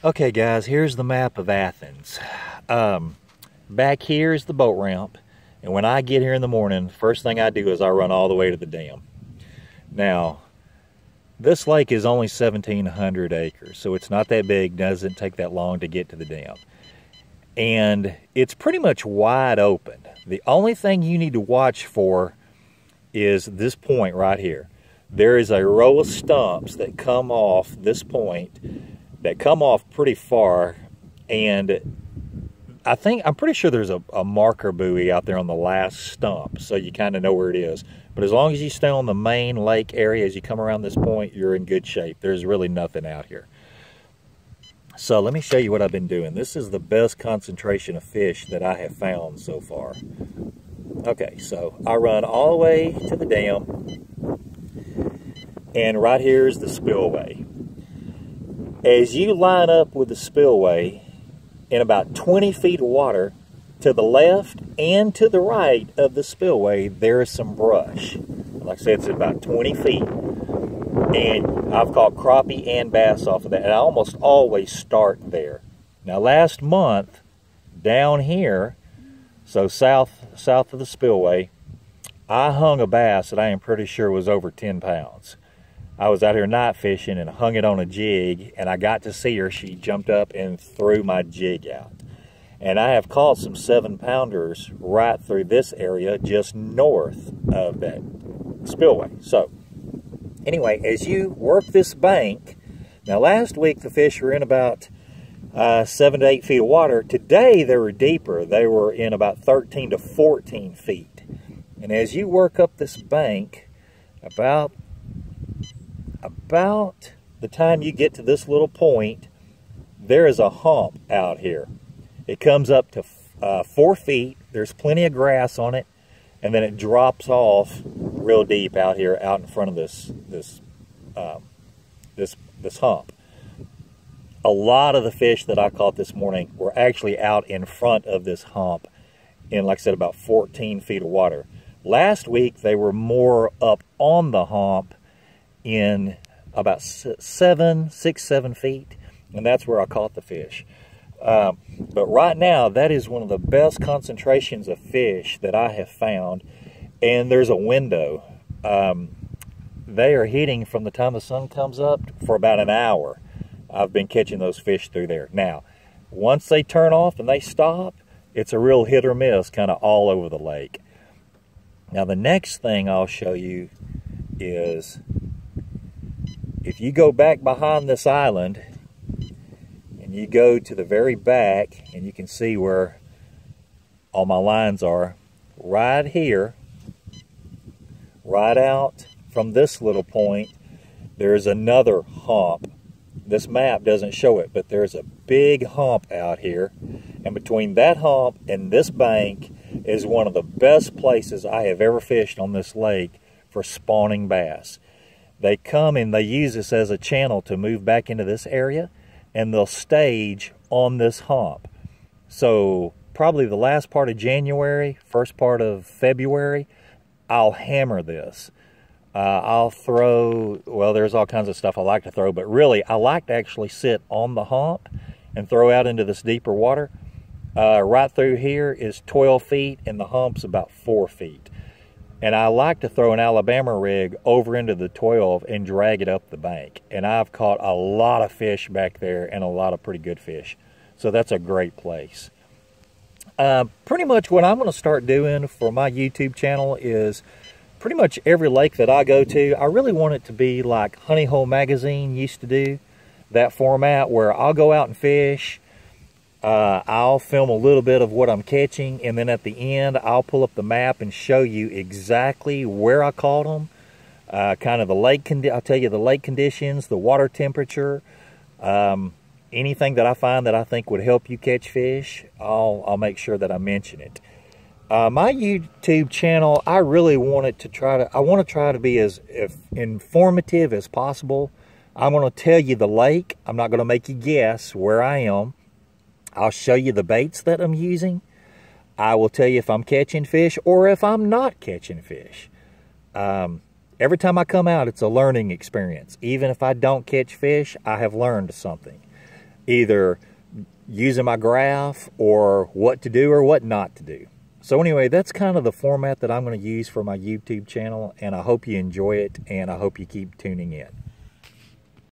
Okay guys, here's the map of Athens. Back here is the boat ramp, and when I get here in the morning, first thing I do is I run all the way to the dam. Now, this lake is only 1,700 acres, so it's not that big, doesn't take that long to get to the dam. And it's pretty much wide open. The only thing you need to watch for is this point right here. There is a row of stumps that come off this point, that come off pretty far, and I'm pretty sure there's a marker buoy out there on the last stump, so you kind of know where it is. But as long as you stay on the main lake area as you come around this point, you're in good shape. There's really nothing out here. So let me show you what I've been doing. This is the best concentration of fish that I have found so far. Okay, so I run all the way to the dam, and right here is the spillway. As you line up with the spillway, in about 20 feet of water, to the left and to the right of the spillway, there is some brush. Like I said, it's about 20 feet. And I've caught crappie and bass off of that. And I almost always start there. Now last month, down here, so south of the spillway, I hung a bass that I am pretty sure was over 10 pounds. I was out here night fishing and hung it on a jig, and I got to see her. She jumped up and threw my jig out. And I have caught some 7-pounders right through this area just north of that spillway. So anyway, as you work this bank, now last week the fish were in about 7 to 8 feet of water. Today they were deeper. They were in about 13 to 14 feet. And as you work up this bank, about the time you get to this little point, there is a hump out here. It comes up to 4 feet. There's plenty of grass on it, and then it drops off real deep out here, out in front of this hump. A lot of the fish that I caught this morning were actually out in front of this hump in, like I said, about 14 feet of water. Last week they were more up on the hump in about 6, 7 feet, and that's where I caught the fish. But right now, that is one of the best concentrations of fish that I have found, and there's a window. They are hitting from the time the sun comes up for about an hour. I've been catching those fish through there. Now, once they turn off and they stop, it's a real hit or miss kind of all over the lake. Now, the next thing I'll show you is, if you go back behind this island and you go to the very back, and you can see where all my lines are, right here, right out from this little point, there's another hump. This map doesn't show it, but there's a big hump out here. And between that hump and this bank is one of the best places I have ever fished on this lake for spawning bass. They come and they use this as a channel to move back into this area, and they'll stage on this hump. So probably the last part of January, first part of February, I'll hammer this. I'll throw, well, there's all kinds of stuff I like to throw, but really I like to actually sit on the hump and throw out into this deeper water. Right through here is 12 feet, and the hump's about 4 feet. And I like to throw an Alabama rig over into the 12 and drag it up the bank. And I've caught a lot of fish back there, and a lot of pretty good fish. So that's a great place. Pretty much what I'm going to start doing for my YouTube channel is pretty much every lake that I go to, I really want it to be like Honey Hole Magazine used to do. That format where I'll go out and fish. I'll film a little bit of what I'm catching, and then at the end I'll pull up the map and show you exactly where I caught them, kind of the lake I'll tell you the lake conditions, the water temperature, anything that I find that I think would help you catch fish. I'll make sure that I mention it. My YouTube channel, I really want it to try to be as informative as possible. I'm going to tell you the lake. I'm not going to make you guess where I am. I'll show you the baits that I'm using. I will tell you if I'm catching fish or if I'm not catching fish. Every time I come out, it's a learning experience. Even if I don't catch fish, I have learned something. either using my graph or what to do or what not to do. So anyway, that's kind of the format that I'm going to use for my YouTube channel, and I hope you enjoy it, and I hope you keep tuning in.